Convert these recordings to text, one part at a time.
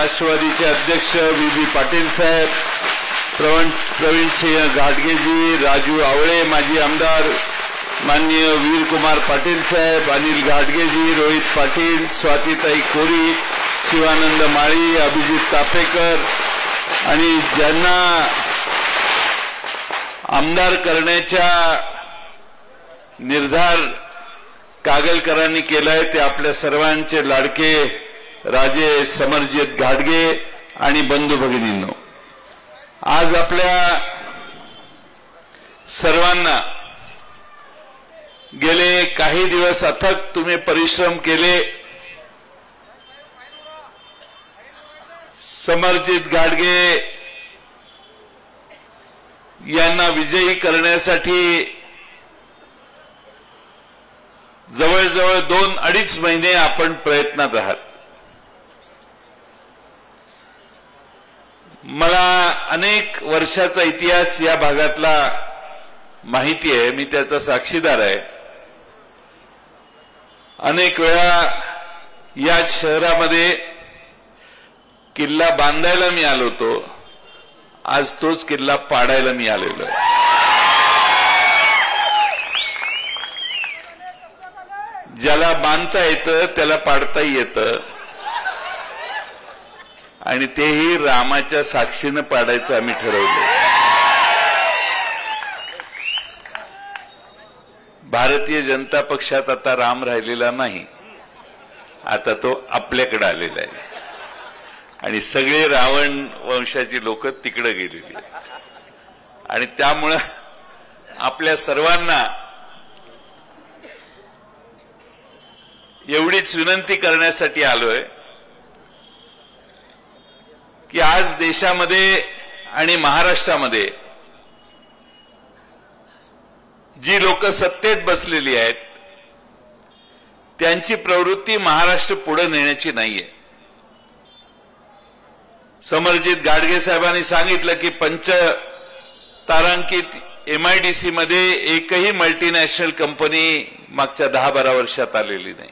राष्ट्रवादीचे अध्यक्ष वी पाटील साहेब, प्रवीण सिंह घाटगेजी, राजू आवळे माजी आमदार, माननीय वीर कुमार पाटील साहेब, अनिल घाटगेजी, रोहित पाटील, स्वातीताई कोरी, शिवानंद माळी, अभिजित तापेकर आणि ज्यांना आमदार करण्याचा निर्धार कागलकरांनी केलाय ते आपल्या सर्वांचे लाडके राजे समरजित घाटगे आणि बंधू भगिनींनो, आज आपल्या सर्वांना गेले काही दिवस अथक तुम्ही परिश्रम केले, समरजित घाटगे यांना विजयी करण्यासाठी जवळजवळ 2-2.5 महिने आपण प्रयत्नात आहात। मला अनेक वर्षाचा इतिहास या भागातला माहिती आहे, मी त्याचा साक्षीदार आहे। अनेक वेळा या शहरामध्ये किल्ला बांधायला मी आलो होतो, आज तोच किल्ला पाडायला मी आलेलो आहे। ज्याला बांधता येतं त्याला पाडताही येतं आणि तेही रामाच्या साक्षीनं पाडायचं आम्ही ठरवलं। भारतीय जनता पक्षात आता राम राहिलेला नाही, आता तो आपल्याकडे आलेला आहे आणि सगळे रावण वंशाची लोक तिकडे गेलेली आहेत आणि त्यामुळे आपल्या सर्वांना एवढीच विनंती करण्यासाठी आलोय की आज देशामध्ये आणि महाराष्ट्रामध्ये जी लोक सत्तेत बसलेली आहेत त्यांची प्रवृत्ती महाराष्ट्र पुढे नेण्याची नाहीये। समरजित घाटगे साहेबांनी सांगितलं की पंचतारांकित MIDC मध्ये एकही मल्टीनॅशनल कंपनी मागच्या 10-12 वर्षात आलेली नाही।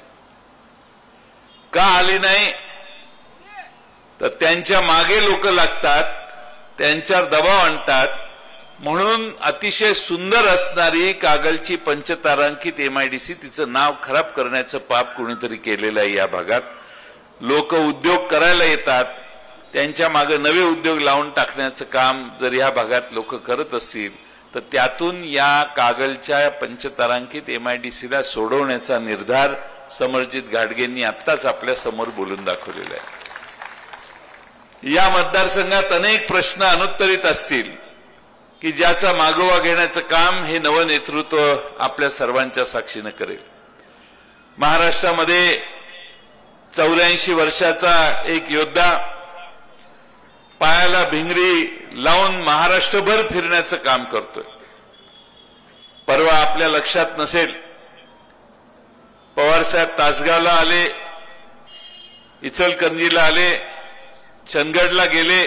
का आली नाही तर त्यांच्या मागे लोक लागतात, त्यांच्यावर दबाव आणतात, म्हणून अतिशय सुंदर असणारी कागलची पंचतारांकित MIDC तिचं नाव खराब करण्याचं पाप कोणीतरी केलेलं आहे। या भागात लोक उद्योग करायला येतात, त्यांच्या मागे नवे उद्योग लावून टाकण्याचं काम जर या भागात लोक करत असतील तर त्यातून या कागलच्या पंचतारांकित MIDCला सोडवण्याचा निर्धार समरजित घाटगेंनी आत्ताच आपल्या समोर बोलून दाखवलेला आहे। या मतदारसंघात अनेक प्रश्न अनुत्तरित असतील की ज्याचा मागोवा घेण्याचं काम हे नवं नेतृत्व आपल्या सर्वांच्या साक्षीने करेल। महाराष्ट्रामध्ये 84 वर्षाचा एक योद्धा पायाला भिंगरी लावून महाराष्ट्रभर फिरण्याचं काम करतोय। परवा आपल्या लक्षात नसेल, पवार साहेब तासगावला आले, इचलकरंजीला आले, चंदगडला गेले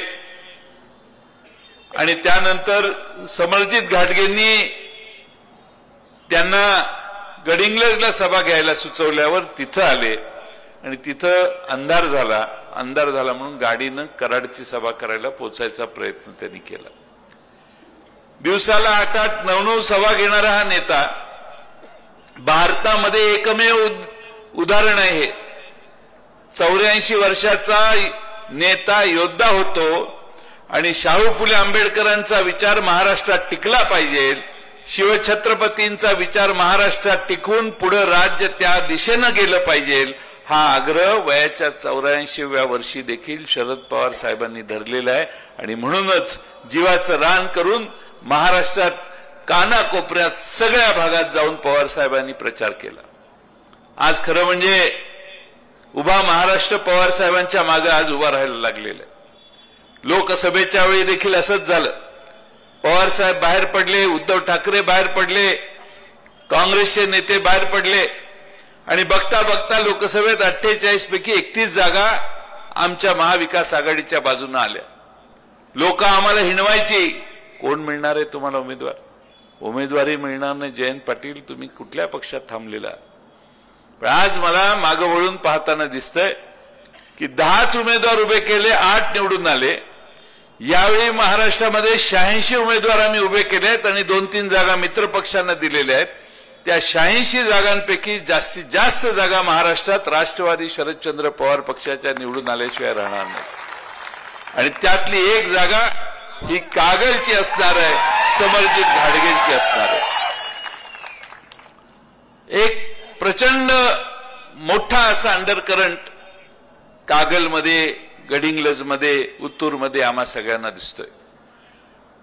आणि त्यानंतर समरजित घाटगेंनी त्यांना गडिंग्लजला सभा घ्यायला सुचवल्यावर तिथं आले आणि तिथं अंधार झाला म्हणून गाडीनं कराडची सभा करायला पोचायचा प्रयत्न त्यांनी केला। दिवसाला 8-8, 9-9 सभा घेणारा हा नेता भारतामध्ये एकमेव उदाहरण आहे। 84 वर्षाचा नेता योद्धा होतो आणि शाहू फुले आंबेडकरांचा विचार महाराष्ट्रात टिकला पाहिजे, शिवछत्रपतींचा विचार महाराष्ट्रात टिकून पुढे राज्य त्या दिशेने गेलं पाहिजे, हा आग्रह वयाच्या 84व्या वर्षी देखील शरद पवार साहेबांनी धरलेला आहे आणि म्हणूनच जीवाचं रान करून महाराष्ट्रात कानाकोपऱ्यात सगळ्या भागात जाऊन पवार साहेबांनी प्रचार केला। आज खरं म्हणजे उभा महाराष्ट्र पवार साहेबांच्या मागे आज उभा राहायला लागलेला आहे। लोकसभेच्या वेळी देखील असंच झालं, पवार साहेब बाहेर पडले, उद्धव ठाकरे बाहेर पडले, काँग्रेसचे नेते बाहेर पडले आणि बघता बघता लोकसभेत 48 पैकी 31 जागा आमच्या महाविकास आघाडीच्या बाजूने आल्या। लोक आम्हाला हिणवायची, कोण मिळणार आहे तुम्हाला उमेदवार? उमेदवारी मिळणार नाही। जयंत पाटील, तुम्ही कुठल्या पक्षात थांबलेला? पण आज मला मागे वळून पाहताना दिसतंय की 10च उमेदवार उभे केले, 8 निवडून आले. यावेळी महाराष्ट्रामध्ये 86 उमेदवार आम्ही उभे केले आहेत आणि 2-3 जागा मित्र पक्षांना दिलेल्या आहेत. त्या 86 जागांपैकी जास्तीत जास्त जागा महाराष्ट्रात राष्ट्रवादी शरदचंद्र पवार पक्षाच्या निवडून आल्याशिवाय राहणार नाही. आणि त्यातली एक जागा ही कागलची असणार आहे, समरजित घाडगेंची असणार आहे. एक प्रचंड मोठा असा अंडरकरंट कागलमध्ये, गडिंग्लजमध्ये, उत्तूरमध्ये आम्हा सगळ्यांना दिसतोय.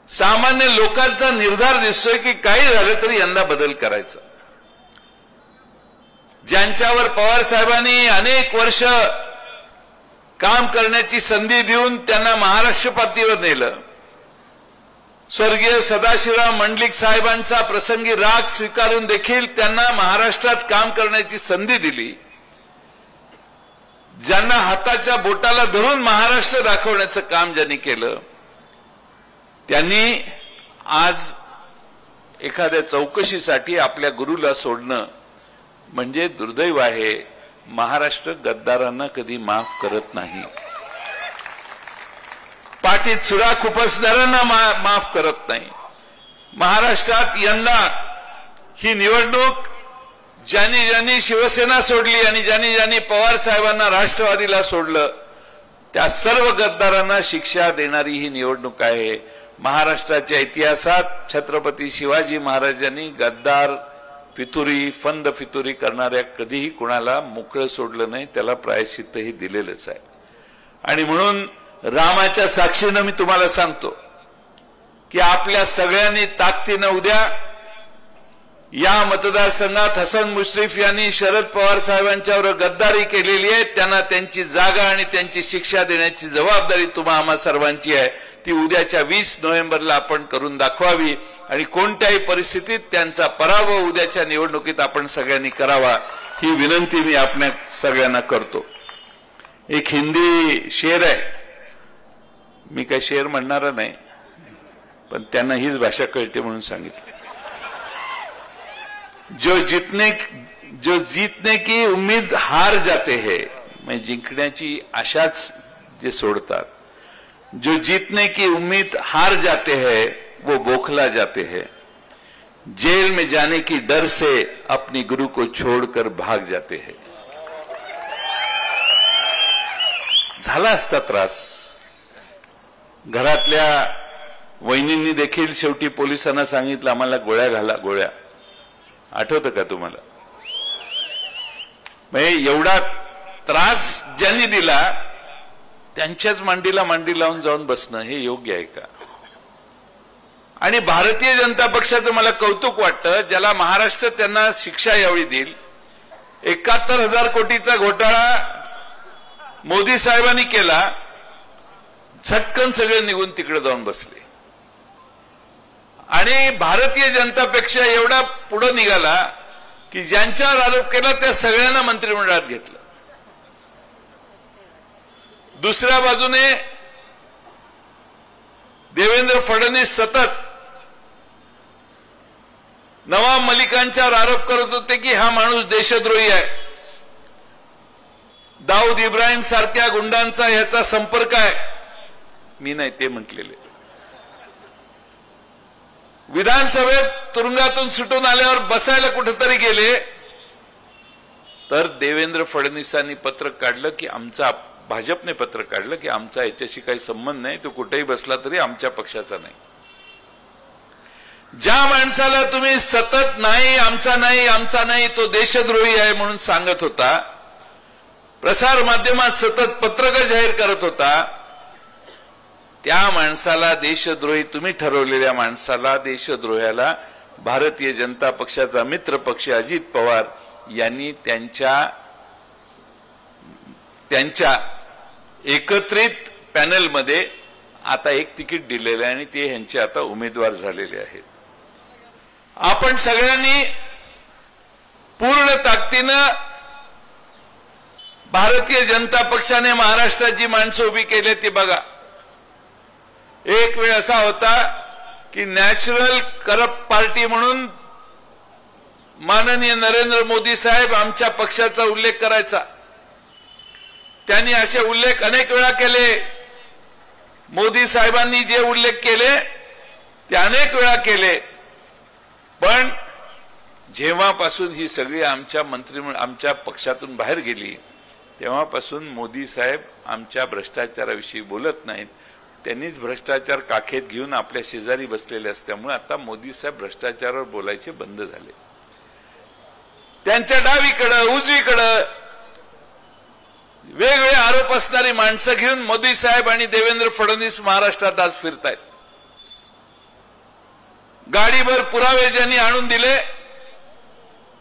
सामान्य लोकांचा निर्धार दिसतोय की काही झालं तरी यंदा बदल करायचा. ज्यांच्यावर पवार साहेबांनी अनेक वर्ष काम करण्याची संधी देऊन त्यांना महाराष्ट्र पातळीवर नेलं, स्वर्गीय सदाशिवराव मंडलिक साहेबांचा प्रसंगी राग स्वीकारून देखील त्यांना महाराष्ट्रात काम करण्याची संधी दिली, ज्यांना हाताच्या बोटाला धरून महाराष्ट्र दाखवण्याचं काम ज्यांनी केलं, त्यांनी आज एखाद्या चौकशीसाठी आपल्या गुरुला सोडणं म्हणजे दुर्दैव आहे. महाराष्ट्र गद्दारांना कधी माफ करत नाही, पाठीत सुरा खुपसणाऱ्यांना माफ करत नाही. महाराष्ट्रात यंदा ही निवडणूक ज्यांनी ज्यांनी शिवसेना सोडली आणि ज्यांनी ज्यांनी पवार साहेबांना राष्ट्रवादीला सोडलं त्या सर्व गद्दारांना शिक्षा देणारी ही निवडणूक आहे. महाराष्ट्राच्या इतिहासात छत्रपती शिवाजी महाराजांनी गद्दार, फितुरी, फंद फितुरी करणाऱ्या कधीही कुणाला मोकळं सोडलं नाही, त्याला प्रायश्चित्तही दिलेलंच आहे. आणि म्हणून रामाच्या साक्षीनं मी तुम्हाला सांगतो की आपल्या सगळ्यांनी ताकदीनं उद्या या मतदारसंघात हसन मुश्रीफ यांनी शरद पवार साहेबांच्यावर गद्दारी केलेली आहे, त्यांना त्यांची जागा आणि त्यांची शिक्षा देण्याची जबाबदारी तुम्हा आम्हा सर्वांची आहे. ती उद्याच्या 20 नोव्हेंबरला आपण करून दाखवावी आणि कोणत्याही परिस्थितीत त्यांचा पराभव उद्याच्या निवडणुकीत आपण सगळ्यांनी करावा ही विनंती मी आपल्या सगळ्यांना करतो. एक हिंदी शेर आहे, मी काही शेर म्हणणार नाही पण त्यांना हीच भाषा कळते म्हणून सांगितलं. जो जीतने की उम्मीद हार जाते हैं, म्हणजे जिंकण्याची आशाच जे सोडतात, जो जीतने की उम्मीद हार जाते हैं वो बौखला जाते हैं, जेल में जाने की डर से अपनी गुरु को छोड़कर भाग जाते हैं. झाला असता त्रास. घरातल्या वहिनींनी देखील शेवटी पोलिसांना सांगितलं आम्हाला गोळ्या घाला, गोळ्या. आठवतं का तुम्हाला? म्हणजे एवढा त्रास ज्यांनी दिला त्यांच्याच मांडीला मांडी लावून जाऊन बसणं हे योग्य आहे का? आणि भारतीय जनता पक्षाचं मला कौतुक वाटतं, ज्याला महाराष्ट्र त्यांना शिक्षा यावेळी देईल. 71,000 कोटीचा घोटाळा मोदी साहेबांनी केला, झटकन सगळे निघून तिकडे जाऊन बसले. आणि भारतीय जनता पक्ष एवढा पुढे निघाला की ज्यांच्यावर आरोप केला त्या सगळ्यांना मंत्रिमंडळात घेतलं. दुसऱ्या बाजूने देवेंद्र फडणवीस सतत नवाब मलिकांच्यावर आरोप करत होते की हा माणूस देशद्रोही आहे, दाऊद इब्राहिम सारख्या गुंडांचा ह्याचा संपर्क आहे. मी नाही ते म्हटलेले. विधानसभेत तुरुंगातून सुटून आल्यावर बसायला कुठेतरी गेले तर देवेंद्र फडणवीसांनी पत्रक काढलं की आमचा, भाजपने पत्रक काढलं की आमचा याच्याशी काही संबंध नाही, तो कुठेही बसला तरी आमच्या पक्षाचा नाही. ज्या माणसाला तुम्ही सतत नाही आमचा नाही आमचा नाही तो देशद्रोही आहे म्हणून सांगत होता, प्रसार माध्यमात सतत पत्रक जाहीर करत होता, त्या माणसाला देशद्रोही, तुम्ही ठरवलेल्या माणसाला, देशद्रोह्याला भारतीय जनता पक्षाचा मित्र पक्ष अजित पवार यांनी त्यांच्या एकत्रित पॅनलमध्ये आता एक तिकीट दिलेलं आहे आणि ते ह्यांचे आता उमेदवार झालेले आहेत. आपण सगळ्यांनी पूर्ण ताकदीनं भारतीय जनता पक्षाने महाराष्ट्रात जी माणसं उभी केली ती बघा. एक वेळ असा होता की नॅचरल करप्ट पार्टी म्हणून माननीय नरेंद्र मोदी साहेब आमच्या पक्षाचा उल्लेख करायचा. त्यांनी असे उल्लेख अनेक वेळा केले. मोदी साहेबांनी जे उल्लेख केले ते अनेक वेळा केले. पण जेव्हापासून ही सगळी आमच्या पक्षातून बाहेर गेली तेव्हापासून मोदी साहेब आमच्या भ्रष्टाचाराविषयी बोलत नाहीत. त्यांनीच भ्रष्टाचार काखेत घेऊन आपल्या शेजारी बसलेले असल्यामुळे आता मोदी साहेब भ्रष्टाचारावर बोलायचे बंद झाले. त्यांच्या डावीकडं उजवीकडं वेगवेगळे आरोप असणारी माणसं घेऊन मोदी साहेब आणि देवेंद्र फडणवीस महाराष्ट्रात आज फिरतायत. गाडीभर पुरावे ज्यांनी आणून दिले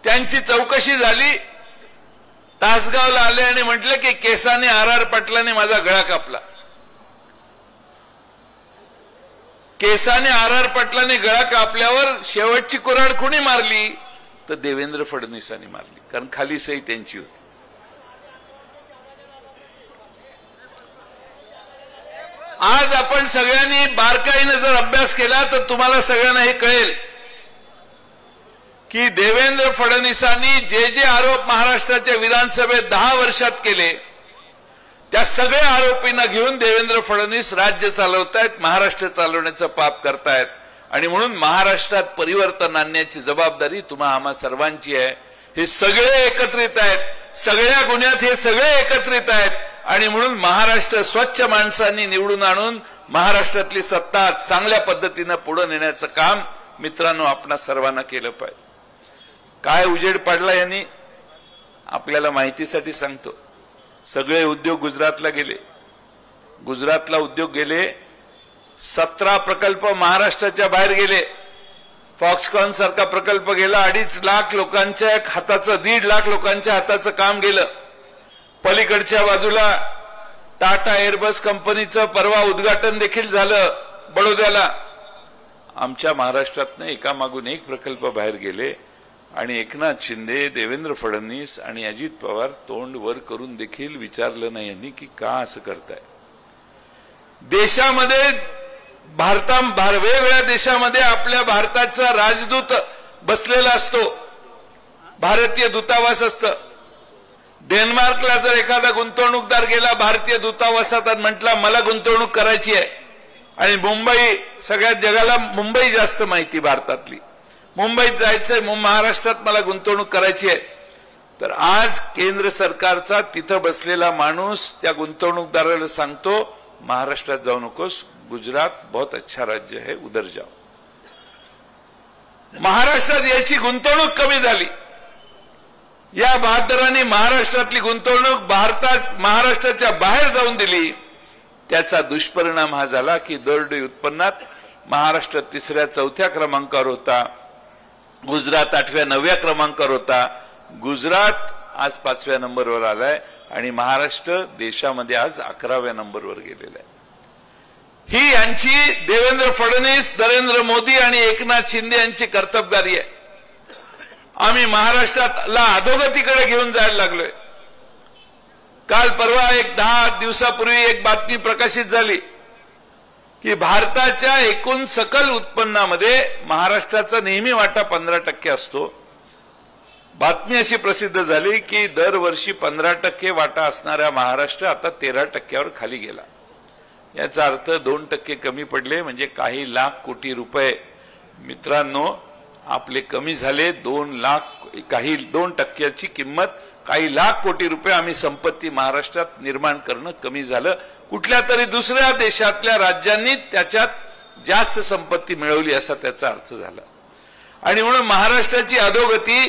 त्यांची चौकशी झाली. तासगावला आले आणि म्हटले की केसाने आर पाटलाने माझा गळा कापला. केसाने आर पाटलाने गळा कापल्यावर शेवटची कुऱ्हाड कोणी मारली तर देवेंद्र फडणवीसांनी मारली, कारण खाली सही त्यांची होती. आज आपण सगळ्यांनी बारकाईने जर अभ्यास केला तर तुम्हाला सगळ्यांना हे कळेल की देवेंद्र फडणवीसांनी जे जे आरोप महाराष्ट्राच्या विधानसभेत 10 वर्षात केले त्या सगळ्या आरोपींना घेऊन देवेंद्र फडणवीस राज्य चालवतायत, महाराष्ट्र चालवण्याचं पाप करतायत. आणि म्हणून महाराष्ट्रात परिवर्तन आणण्याची जबाबदारी तुम्हा आम्हा सर्वांची आहे. हे सगळे एकत्रित आहेत, सगळ्या गुन्ह्यात हे सगळे एकत्रित आहेत. आणि म्हणून महाराष्ट्र स्वच्छ माणसांनी निवडून आणून महाराष्ट्रातली सत्ता चांगल्या पद्धतीने पुढे नेण्याचं काम मित्रांनो आपणा सर्वांना केलं पाहिजे. काय उजेड पडला यांनी आपल्याला माहितीसाठी सांगतो. सगळे उद्योग गुजरातला गेले. गुजरातला उद्योग गेले. 17 प्रकल्प महाराष्ट्राच्या बाहेर गेले. फॉक्सकॉन सारखा प्रकल्प गेला. 2.5 लाख लोकांच्या हाताचं 1.5 लाख लोकांच्या हाताचं काम गेलं. पलीकडच्या बाजूला टाटा एअरबस कंपनीचं परवा उद्घाटन देखील झालं बडोद्याला. आमच्या महाराष्ट्रातनं एकामागून एक प्रकल्प बाहेर गेले आणि एकनाथ शिंदे, देवेंद्र फडणवीस आणि अजित पवार तोंड वर करून देखील विचारलं नाही यांनी की का असं करताय. देशामध्ये वेगवेगळ्या देशामध्ये आपल्या भारताचा राजदूत बसलेला असतो, भारतीय दूतावास असतं. डेन्मार्कला जर एखादा गुंतवणूकदार गेला भारतीय दूतावासात म्हटला मला गुंतवणूक करायची आहे आणि मुंबई, सगळ्या जगाला मुंबई जास्त माहिती भारतातली, मुंबईत जायचंय, महाराष्ट्रात मला गुंतवणूक करायची आहे, तर आज केंद्र सरकारचा तिथं बसलेला माणूस त्या गुंतवणूकदाराला सांगतो महाराष्ट्रात जाऊ नकोस, गुजरात बहुत अच्छा राज्य है, उधर जाओ. महाराष्ट्रात याची गुंतवणूक कमी झाली. या बहादरांनी महाराष्ट्रातली गुंतवणूक महाराष्ट्राच्या बाहेर जाऊन दिली. त्याचा दुष्परिणाम हा झाला की दरडोई उत्पन्नात महाराष्ट्र 3ऱ्या-4थ्या क्रमांकावर होता, गुजरात 8व्या-9व्या क्रमांकावर होता, गुजरात आज 5व्या नंबरवर आलाय आणि महाराष्ट्र देशामध्ये आज 11व्या नंबरवर गेलेला आहे. ही यांची देवेंद्र फडणवीस, नरेंद्र मोदी आणि एकनाथ शिंदे यांची कर्तबगारी आहे. आम्ही महाराष्ट्राला अधोगतीकडे घेऊन जायला लागलोय. काल परवा 10 दिवसापूर्वी एक बातमी प्रकाशित झाली की भारताच्या एकूण सकल उत्पन्नामध्ये महाराष्ट्राचा नेहमी वाटा 15% असतो. बातमी अशी प्रसिद्ध झाली की दरवर्षी 15% वाटा असणारा महाराष्ट्र आता 13%वर खाली गेला. याचा अर्थ 2% कमी पडले, म्हणजे काही लाख कोटी रुपये मित्रांनो आपले कमी झाले. 2% किंमत, काही लाख कोटी रुपये आम्ही संपत्ती महाराष्ट्रात निर्माण करणं कमी झालं. कुठल्या तरी दुसऱ्या देशातल्या राज्यांनी त्याच्यात जास्त संपत्ती मिळवली असा त्याचा अर्थ झाला. आणि म्हणून महाराष्ट्राची अधोगती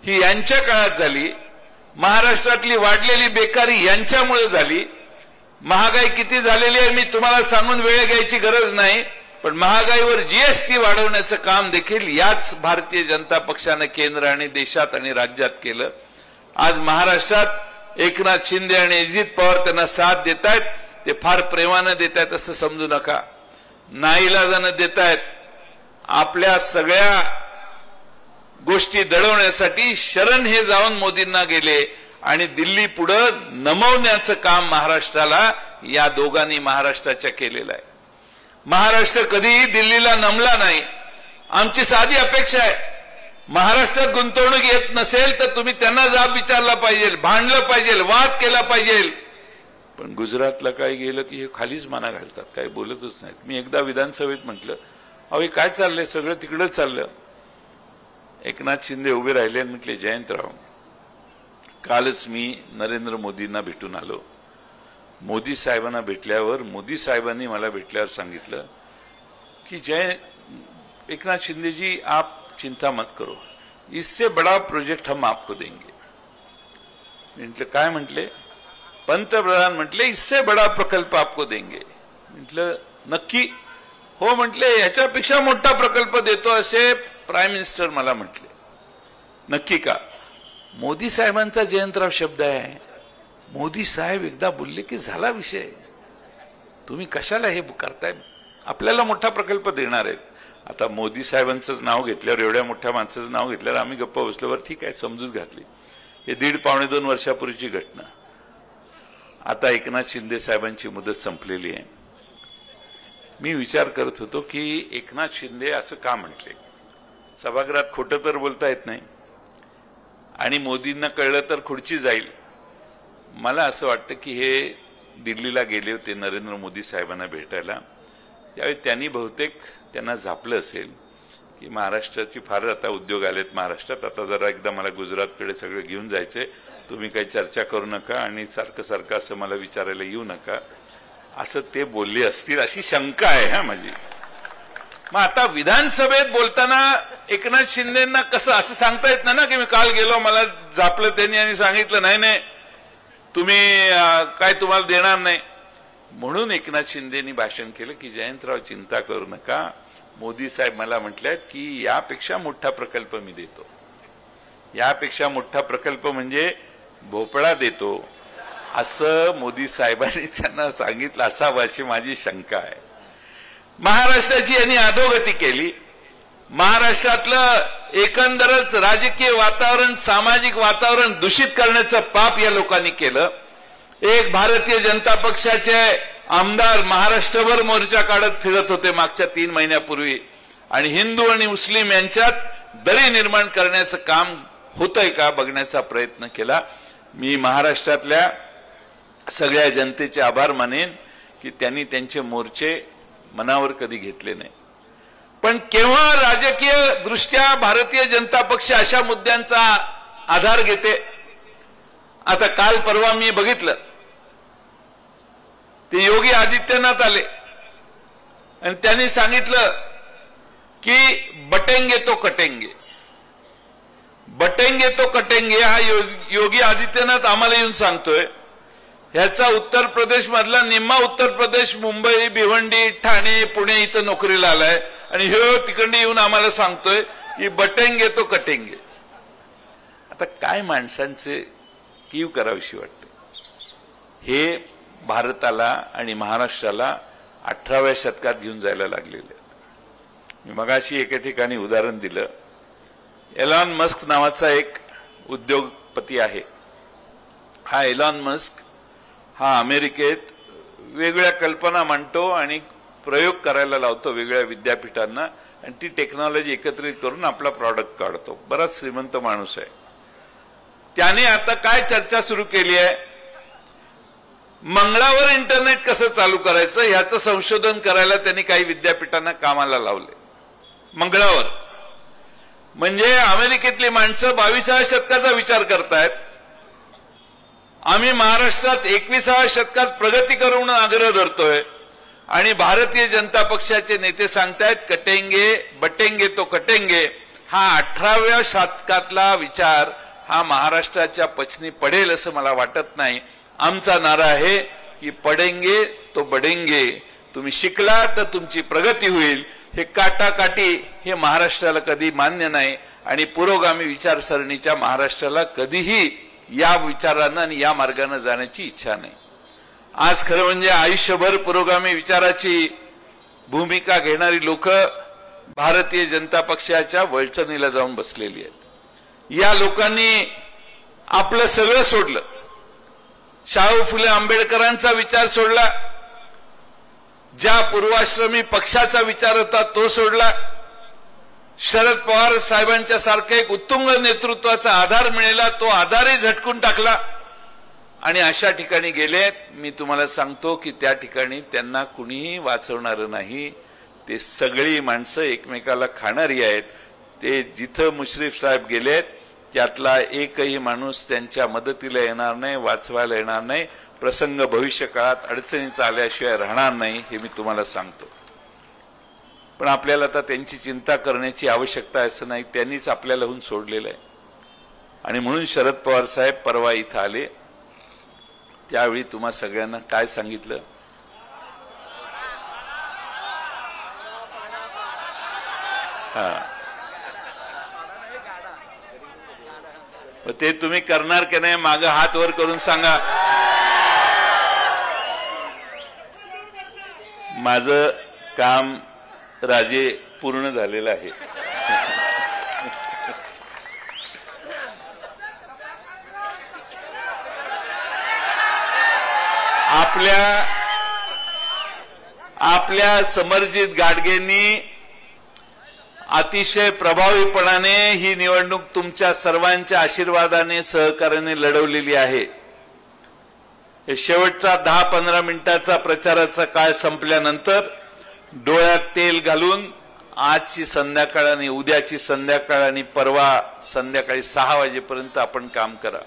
ही यांच्या काळात झाली. महाराष्ट्रातली वाढलेली बेकारी यांच्यामुळे झाली. महागाई किती झालेली आहे मी तुम्हाला सांगून वेळ घ्यायची गरज नाही, पण महागाईवर जीएसटी वाढवण्याचं काम देखील याच भारतीय जनता पक्षाने केंद्र आणि देशात आणि राज्यात केलं. आज महाराष्ट्रात एकनाथ शिंदे आणि अजित पवार त्यांना साथ देत आहेत. ते फार प्रेमानं देत आहेत असं समजू नका, नाईलाजानं देत आहेत. आपल्या सगळ्या गोष्टी दडवण्यासाठी शरण हे जाऊन मोदींना गेले आणि दिल्ली पुढे नमवण्याचं काम महाराष्ट्राला या दोघांनी महाराष्ट्राच्या केलेलं आहे. महाराष्ट्र कधीही दिल्लीला नमला नाही. आमची साधी अपेक्षा आहे, महाराष्ट्रात गुंतवणूक येत नसेल तर तुम्ही त्यांना जाब विचारला पाहिजे, भांडलं पाहिजे, वाद केला पाहिजे. पण गुजरातला काय गेलं की हे खालीच माना घालतात, काही बोलतच नाहीत. मी एकदा विधानसभेत म्हटलं, अहो हे काय चाललंय, सगळं तिकडंच चाललं. एकनाथ शिंदे उभे राहिले आणि म्हटले, जयंतराव, कालच मी नरेंद्र मोदींना भेटून आलो. मोदी साहेबांना भेटल्यावर मोदी साहेबांनी मला भेटल्यावर सांगितलं की एकनाथ शिंदे जी आप चिंता मत करो, इससे बड़ा प्रोजेक्ट हम आपको देंगे. म्हटलं काय म्हटले? पंतप्रधान म्हटले इससे बड़ा प्रकल्प आपको देंगे. म्हटलं नक्की? हो म्हटले, याच्यापेक्षा मोठा प्रकल्प देतो असे प्राईम मिनिस्टर मला म्हटले. नक्की का? मोदी साहेबांचा जयंतराव शब्द आहे. मोदी साहेब एकदा बोलले की झाला विषय. तुम्ही कशाला हे करताय? आपल्याला मोठा प्रकल्प देणार आहेत. आता मोदी साहेबांचंच नाव घेतल्यावर, एवढ्या मोठ्या माणसाचं नाव घेतल्यावर आम्ही गप्पा बसल्यावर ठीक आहे, समजूत घातली. हे 1.5-2 वर्षापूर्वीची घटना. आता एकनाथ शिंदे साहेबांची मुदत संपलेली आहे. मी विचार करत होतो की एकनाथ शिंदे असं का म्हटले. सभागृहात खोटं तर बोलता येत नाही आणि मोदींना कळलं तर खुर्ची जाईल. मला असं वाटतं की हे दिल्लीला गेले होते नरेंद्र मोदी साहेबांना भेटायला. त्यावेळी त्यांनी बहुतेक त्यांना झापलं असेल की महाराष्ट्राची फार आता उद्योग आलेत महाराष्ट्रात, आता जरा एकदा मला गुजरातकडे सगळं घेऊन जायचंय, तुम्ही काही चर्चा करू नका आणि सारखं सारखं असं मला विचारायला येऊ नका, असं ते बोलले असतील अशी शंका आहे हा माझी. मग आता विधानसभेत बोलताना एकनाथ शिंदेंना कसं असं सांगता येत नाही ना की मी काल गेलो, मला झापलं त्यांनी आणि सांगितलं नाही नाही तुम्ही काय तुम्हाला देणार नाही. म्हणून एकनाथ शिंदेनी भाषण केलं की जयंतराव चिंता करू नका, मोदी साहेब मला म्हटल्यात की यापेक्षा मोठा प्रकल्प मी देतो. यापेक्षा मोठा प्रकल्प म्हणजे भोपळा देतो असं मोदी साहेबांनी त्यांना सांगितलं असावं अशी माझी शंका आहे. महाराष्ट्राची यांनी अधोगती केली. महाराष्ट्रातलं एकंदरच राजकीय वातावरण, सामाजिक वातावरण दूषित करण्याचं पाप या लोकांनी केलं. एक भारतीय जनता पक्षाचे आमदार महाराष्ट्रभर मोर्चा काढत फिरत होते मागच्या 3 महिन्यापूर्वी आणि हिंदू आणि मुस्लिम यांच्यात दरी निर्माण करण्याचं काम होतंय का बघण्याचा प्रयत्न केला. मी महाराष्ट्रातल्या सगळ्या जनतेचे आभार मानेन की त्यांनी त्यांचे मोर्चे मनावर कधी घेतले नाही. पण केव्हा राजकीय दृष्ट्या भारतीय जनता पक्ष अशा मुद्द्यांचा आधार घेते. आता काल परवा मी बघितलं ते योगी आदित्यनाथ आले आणि त्यांनी सांगितलं की बटेंगे तो कटेंगे. बटेंगे तो कटेंगे हा योगी आदित्यनाथ आम्हाला येऊन सांगतोय. ह्याचा उत्तर प्रदेश मधला निम्मा उत्तर प्रदेश, मुंबई, भिवंडी, ठाणे, पुणे इथं नोकरीला आलाय आणि हे तिकडे येऊन आम्हाला सांगतोय की बटेंगे तो कटेंगे. आता काय माणसांचे कीव करावीशी वाटते. हे भारताला आणि महाराष्ट्राला 18व्या शतकात घेऊन जायला लागलेले. मी मगाशी एका ठिकाणी उदाहरण दिलं. एलॉन मस्क नावाचा एक उद्योगपती आहे. हा एलॉन मस्क हा अमेरिकेत वेगळ्या कल्पना मांडतो आणि प्रयोग करायला लावतो वेगळ्या विद्यापीठांना आणि ती टेक्नॉलॉजी एकत्रित करून आपला प्रॉडक्ट काढतो. बराच श्रीमंत माणूस आहे. त्याने आता काय चर्चा सुरू केली आहे, मंगळावर इंटरनेट कसं चालू करायचं ह्याचं संशोधन करायला त्यांनी काही विद्यापीठांना कामाला लावले. मंगळावर म्हणजे अमेरिकेतली माणसं 22व्या शतकाचा विचार करतायत. आम्ही महाराष्ट्रात 21व्या शतकात प्रगती करून आग्रह धरतोय आणि भारतीय जनता पक्षाचे नेते सांगतायत कटेंगे बटेंगे तो कटेंगे. हा 18व्या शतकातला विचार हा महाराष्ट्राच्या पचनी पडेल असं मला वाटत नाही. आमचा नारा आहे की पडेंगे तो बडेंगे. तुम्ही शिकला तर तुमची प्रगती होईल. हे काटाकाटी हे महाराष्ट्राला कधी मान्य नाही आणि पुरोगामी विचारसरणीच्या महाराष्ट्राला कधीही या विचारानं आणि या मार्गाने जाण्याची इच्छा नाही. आज खरं म्हणजे आयुष्यभर पुरोगामी विचाराची भूमिका घेणारी लोक भारतीय जनता पक्षाच्या वळचणीला जाऊन बसलेली आहेत. या लोकांनी आपलं सगळं सोडलं. शाहू फुले आंबेडकरांचा विचार सोडला, ज्या पूर्वाश्रमी पक्षाचा विचार होता तो सोडला, शरद पवार साहेबांच्या सारखा एक उत्तुंग नेतृत्वाचा आधार मिळाला तो आधारही झटकून टाकला आणि अशा ठिकाणी गेले, मी तुम्हाला सांगतो की त्या ठिकाणी त्यांना कुणीही वाचवणारं नाही. ते सगळी माणसं एकमेकाला खाणारी आहेत. ते जिथं मुश्रीफ साहेब गेलेत त्यातला एकही माणूस त्यांच्या मदतीला येणार नाही, वाचवायला येणार नाही. प्रसंग भविष्य काळात अडचणीचा आल्याशिवाय राहणार नाही, हे मी तुम्हाला सांगतो. पण आपल्याला आता त्यांची चिंता करण्याची आवश्यकता असं नाही, त्यांनीच आपल्याला होऊन सोडलेलं आहे. आणि म्हणून शरद पवार साहेब परवा इथं आले, त्यावेळी तुम्हा सगळ्यांना काय सांगितलं? ते तुम्ही करणार की नाही मागं हात वर करून सांगा. माझं काम राजे पूर्ण झालेलं आहे. आपल्या समर्जित गाडगेंनी अतिशय प्रभावीपणाने ही निवडणूक तुमच्या सर्वांच्या आशीर्वादाने सहकार्याने लढवलेली आहे. शेवटचा 10-15 मिनिटाचा प्रचाराचा काळ संपल्यानंतर डोळ्यात तेल घालून आजची संध्याकाळ आणि उद्याची संध्याकाळ आणि परवा संध्याकाळी 6 वाजेपर्यंत आपण काम करा.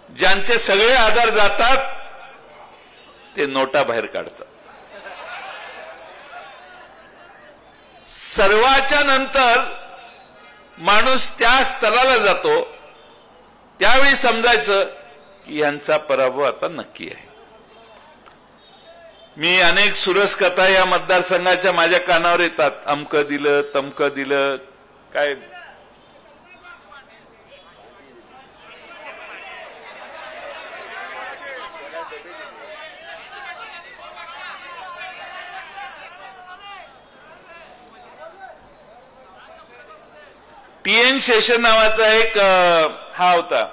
ज्यांचे सगळे आधार जातात ते नोटा बाहेर काढतात. सर्वाच्या नंतर माणूस त्या स्तराला जातो, त्यावेळी समजायचं की यांचा पराभव आता नक्की आहे. मी अनेक सुरस कथा या मतदारसंघाच्या माझ्या कानावर येतात. अमकं दिलं, तमकं दिलं, काय TN शेषन नावाचा एक हा होता,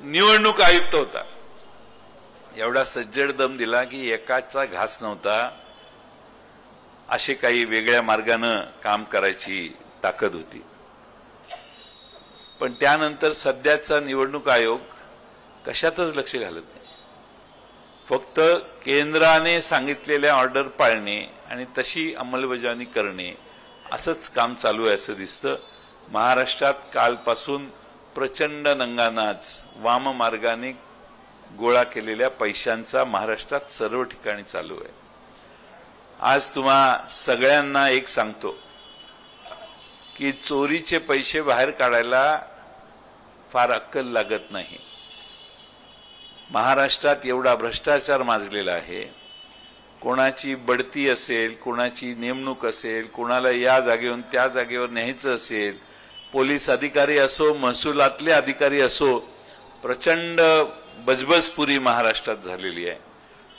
निवडणूक आयुक्त होता. एवढा सज्जड दम दिला की एकाचा घास नव्हता. असे काही वेगळ्या मार्गाने काम करायची ताकद होती. पण त्यानंतर सध्याचा निवडणूक आयोग कशातच लक्ष घालत नाही. फक्त केंद्राने सांगितलेल्या ऑर्डर पाळणे आणि तशी अंमलबजावणी करणे असंच काम चालू आहे असं दिसतं. महाराष्ट्रात कालपासून प्रचंड नंगानाच वाम मार्गाने गोळा केलेल्या पैशांचा महाराष्ट्रात सर्व ठिकाणी चालू आहे. आज तुम्हा सगळ्यांना एक सांगतो की चोरीचे पैसे बाहेर काढायला फार अक्कल लागत नाही. महाराष्ट्रात एवढा भ्रष्टाचार माजलेला आहे. कोणाची बढती असेल, कोणाची नेमणूक असेल, कोणाला या जागेवरून त्या जागेवर न्यायचं असेल, पोलीस अधिकारी असो, महसुलातले अधिकारी असो, प्रचंड बजबजपुरी महाराष्ट्रात झालेली आहे.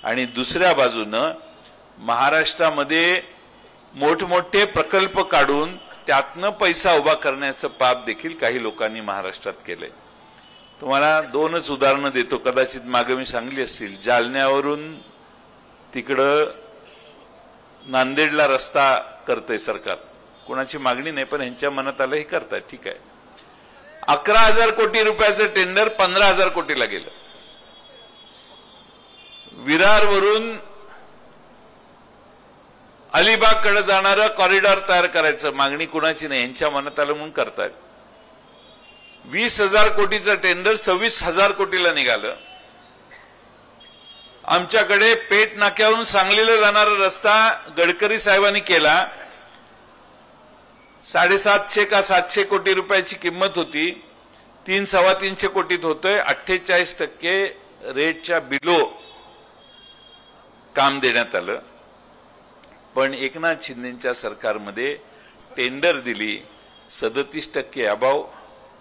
आणि दुसऱ्या बाजूनं महाराष्ट्रामध्ये मोठमोठे प्रकल्प काढून त्यातनं पैसा उभा करण्याचं पाप देखील काही लोकांनी महाराष्ट्रात केलंय. तुम्हाला 2च उदाहरणं देतो, कदाचित मागे मी सांगली असतील. जालन्यावरून तिकडं नांदेडला रस्ता करतंय सरकार, कोणाची मागणी नाही पण ह्यांच्या मनात आलं हे करताय, ठीक आहे. 11,000 कोटी रुपयाचं टेंडर 15,000 कोटीला गेलं. विरारवरून अलिबागकडे जाणारं कॉरिडॉर तयार करायचं, मागणी कुणाची नाही, यांच्या मनात आलं म्हणून करतायत. 20,000 कोटीचं टेंडर 26,000 कोटीला निघालं. आमच्याकडे पेठ नाक्यावरून सांगलीला जाणारा रस्ता गडकरी साहेबांनी केला. 750 का 700 कोटी रुपयाची किंमत होती, 300-350 कोटीत होतोय. 48% रेटच्या बिलो काम देण्यात आलं. पण एकनाथ शिंदेच्या सरकारमध्ये टेंडर दिली 37% अबाव,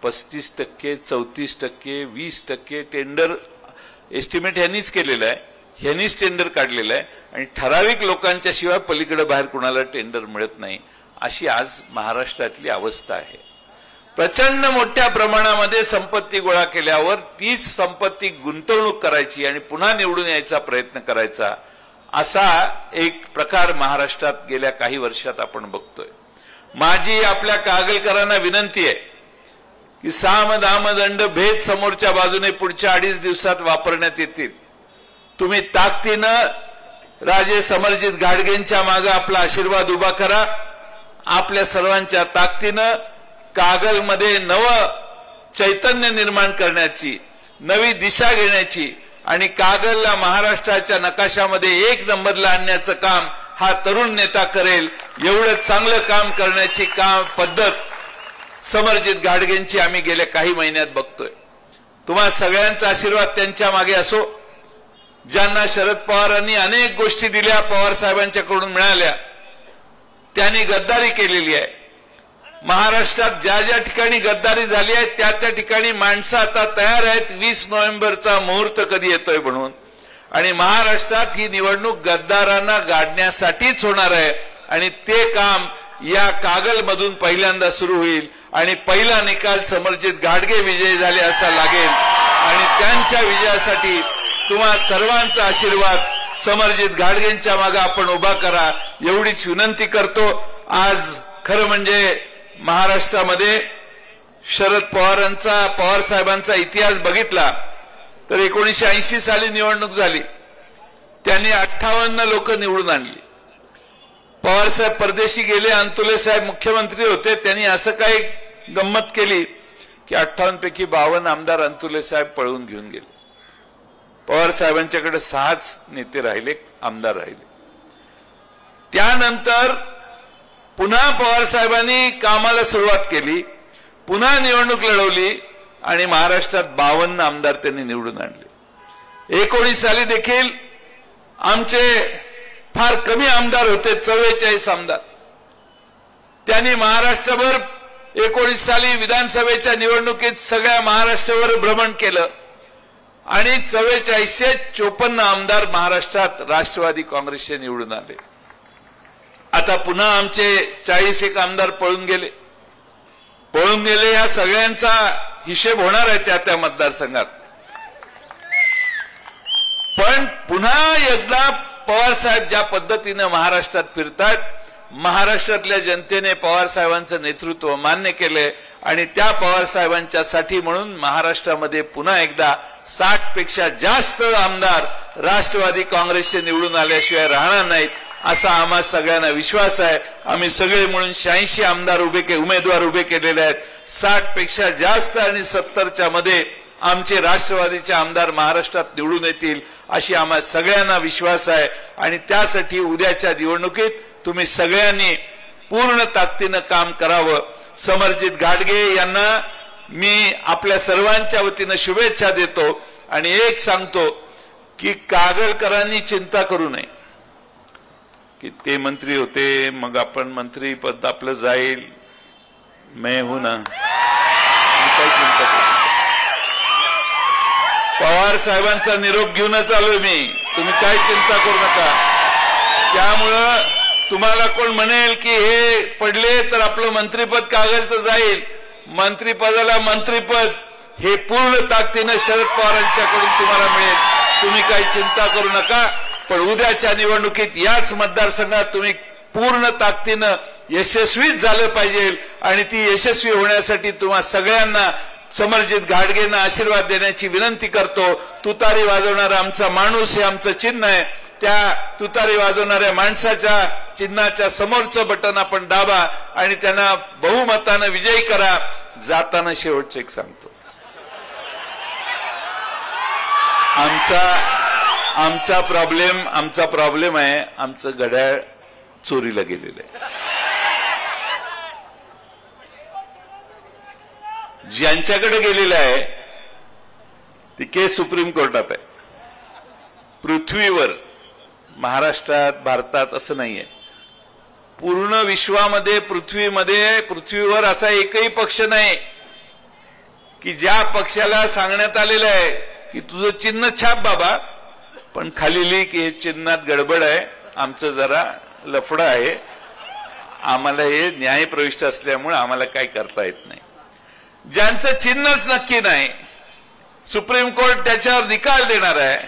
35%, 34%, 20% टेंडर एस्टिमेट ह्यांनीच केलेलं आहे, ह्यांनीच टेंडर काढलेलं आहे. आणि ठराविक लोकांच्या शिवाय पलीकडे बाहेर कुणाला टेंडर मिळत नाही, अशी आज महाराष्ट्रातली अवस्था आहे. प्रचंड मोठ्या प्रमाणामध्ये संपत्ती गोळा केल्यावर तीच संपत्ती गुंतवणूक करायची आणि पुन्हा निवडून यायचा प्रयत्न करायचा, असा एक प्रकार महाराष्ट्रात गेल्या काही वर्षात आपण बघतोय. माझी आपल्या कागलकरांना विनंती आहे की साम दाम दंड भेद समोरच्या बाजूने पुढच्या 2.5 दिवसात वापरण्यात येतील. तुम्ही ताकदीनं राजे समरजित घाटगेंच्या मागे आपला आशीर्वाद उभा करा. आपल्या सर्वांच्या ताकदीनं कागलमध्ये नव चैतन्य निर्माण करण्याची, नवी दिशा घेण्याची आणि कागलला महाराष्ट्राच्या नकाशामध्ये 1 नंबरला आणण्याचं काम हा तरुण नेता करेल. एवढं चांगलं काम करण्याची पद्धत समरजित घाटगेंची आम्ही गेल्या काही महिन्यात बघतोय. तुम्हा सगळ्यांचा आशीर्वाद त्यांच्या मागे असो. ज्यांना शरद पवारांनी अनेक गोष्टी दिल्या, पवार साहेबांच्याकडून मिळाल्या, त्यांनी गद्दारी केलेली आहे. महाराष्ट्रात ज्या ज्या ठिकाणी गद्दारी झाली आहे त्या त्या ठिकाणी माणसं आता तयार आहेत 20 नोव्हेंबरचा मुहूर्त कधी येतोय म्हणून. आणि महाराष्ट्रात ही निवडणूक गद्दारांना गाडण्यासाठीच होणार आहे आणि ते काम या कागलमधून पहिल्यांदा सुरू होईल आणि पहिला निकाल समरजित घाटगे विजयी झाले असा लागेल. आणि त्यांच्या विजयासाठी तुम्हा सर्वांचा आशीर्वाद समरजित घाटगेंच्या मागे आपण उभा करा एवढीच विनंती करतो. आज खरं म्हणजे महाराष्ट्रामध्ये शरद पवार साहेबांचा इतिहास बघितला तर 1980 साली निवडणूक झाली. त्यांनी 58 लोक निवडून आणली. पवार साहेब परदेशी गेले, अंतुले साहेब मुख्यमंत्री होते. त्यांनी असं काही गंमत केली की 58 पैकी 52 आमदार अंतुले साहेब पळवून घेऊन गेले. पवार साहेबांच्याकडे 6च नेते राहिले, आमदार राहिले. त्यानंतर पुन्हा पवार साहेबांनी कामाला सुरुवात केली, पुन्हा निवडणूक लढवली आणि महाराष्ट्रात 52 आमदार त्यांनी निवडून आणले. 19 साली देखील आमचे फार कमी आमदार होते, 44 आमदार. त्यांनी महाराष्ट्रभर 19 साली विधानसभेच्या निवडणुकीत सगळ्या महाराष्ट्रावर भ्रमण केलं आणि 4454 आमदार महाराष्ट्रात राष्ट्रवादी काँग्रेसचे निवडून आले. आता पुन्हा आमचे 41 आमदार पळून गेले. या सगळ्यांचा हिशेब होणार आहे त्या मतदारसंघात. पण पुन्हा एकदा पवार साहेब ज्या पद्धतीने महाराष्ट्रात फिरतात, महाराष्ट्रातल्या जनतेने पवार साहेबांचं नेतृत्व मान्य केले आणि त्या पवार साहेबांच्यासाठी म्हणून महाराष्ट्रामध्ये पुन्हा एकदा 60 पेक्षा जास्त आमदार राष्ट्रवादी काँग्रेसचे निवडून आल्याशिवाय राहणार नाहीत असा आम्हा सगळ्यांना विश्वास आहे. आम्ही सगळे म्हणून 86 आमदार उमेदवार उभे केलेले आहेत. 60 पेक्षा जास्त आणि 70च्या मध्ये आमचे राष्ट्रवादीचे आमदार महाराष्ट्रात निवडून येतील अशी आम्हा सगळ्यांना विश्वास आहे. आणि त्यासाठी उद्याच्या निवडणुकीत तुम्ही सगळ्यांनी पूर्ण ताकदीनं काम करावं. समरजित घाटगे यांना मी आपल्या सर्वांच्या वतीनं शुभेच्छा देतो आणि एक सांगतो की कागलकरांनी चिंता करू नये की ते मंत्री होते मग आपण मंत्री पद आपलं जाईल. मैं हूं ना, काय चिंता करू. पवार साहेबांचा निरोप घेऊनच आलोय मी, तुम्ही काय चिंता करू नका. त्यामुळं तुम्हाला कोण म्हणेल की हे पडले तर आपलं मंत्रीपद कागलचं जाईल, मंत्रीपदाला मंत्रीपद हे पूर्ण ताकदीनं शरद पवारांच्याकडून तुम्हाला मिळेल. तुम्ही काही चिंता करू नका. पण उद्याच्या निवडणुकीत याच मतदारसंघात तुम्ही पूर्ण ताकदीनं यशस्वीच झालं पाहिजे आणि ती यशस्वी होण्यासाठी तुम्हा सगळ्यांना समरजित घाटगेंना आशीर्वाद देण्याची विनंती करतो. तुतारी वाजवणारा आमचा माणूस हे आमचं चिन्ह आहे. त्या तुतारी वाजवणाऱ्या माणसाच्या चिन्हाच्या समोरचं बटन आपण दाबा आणि त्यांना बहुमतानं विजयी करा. जाताना शेवटचं एक सांगतो, आमचा प्रॉब्लेम आहे, आमचं घड्याळ चोरीला गेलेलं आहे. ज्यांच्याकडे गेलेलं आहे ती केस सुप्रीम कोर्टात आहे. पृथ्वीवर, महाराष्ट्रात, भारतात असं नाहीये. पूर्ण विश्वामध्ये, पृथ्वीवर असा एकही पक्ष नाही की ज्या पक्षाला सांगण्यात आलेलं आहे की तुझं चिन्ह छाप बाबा, पण खाली लिही की हे चिन्हात गडबड आहे, आमचं जरा लफडं आहे, आम्हाला हे न्यायप्रविष्ट असल्यामुळे आम्हाला काही करता येत नाही. ज्यांचं चिन्हच नक्की नाही, सुप्रीम कोर्ट त्याच्यावर निकाल देणार आहे.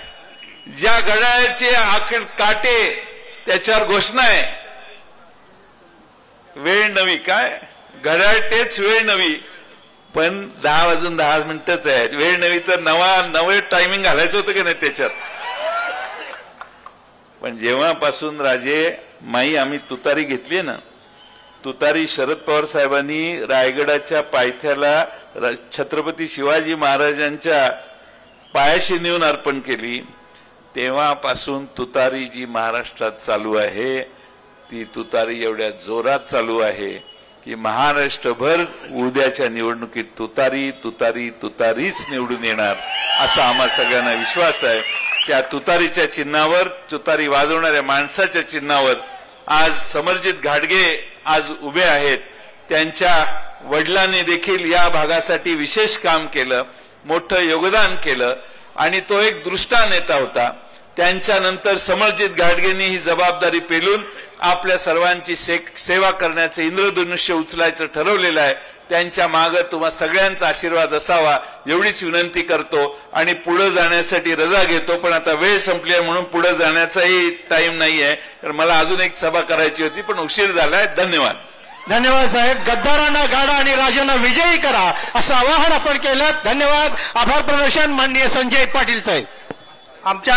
ज्या घड्याळाचे काटे त्याच्यावर घोषणा आहे, वेळ नवी, काय घड्याळ तेच वेळ नवी, पण 10 वाजून 10 मिनिटच आहे, वेळ नवी तर नवं टायमिंग घालायचं होतं की नाही त्याच्यात. पण जेव्हापासून राजे माई आम्ही तुतारी घेतली ना, तुतारी शरद पवार साहेबांनी रायगडाच्या पायथ्याला छत्रपती शिवाजी महाराजांच्या पायाशी नेऊन अर्पण केली, तेव्हापासून तुतारी जी महाराष्ट्रात चालू आहे ती तुतारी एवढ्या जोरात चालू आहे की महाराष्ट्रभर उद्याच्या निवडणुकीत तुतारी तुतारी तुतारीच निवडून येणार असा आम्हा सगळ्यांना विश्वास आहे. त्या तुतारीच्या चिन्हावर, तुतारी वाजवणाऱ्या माणसाच्या चिन्हावर आज समरजित घाटगे आज उभे आहेत. त्यांच्या वडिलांनी देखील या भागासाठी विशेष काम केलं, मोठं योगदान केलं आणि तो एक दृष्टा नेता होता. त्यांच्यानंतर समरजित घाटगेंनी ही जबाबदारी पेलून आपल्या सर्वांची सेवा करण्याचं इंद्रधनुष्य उचलायचं ठरवलेलं आहे. त्यांच्या मागे तुम्हा सगळ्यांचा आशीर्वाद असावा एवढीच विनंती करतो आणि पुढे जाण्यासाठी रजा घेतो. पण आता वेळ संपली आहे म्हणून पुढे जाण्याचाही टाइम नाही आहे, कारण मला अजून एक सभा करायची होती पण उशीर झालाय. धन्यवाद. धन्यवाद साहेब. गद्दारांना गाडा आणि राजांना विजयी करा असं आवाहन आपण केलं. धन्यवाद. आभार प्रदर्शन माननीय संजय पाटील साहेब. आमच्या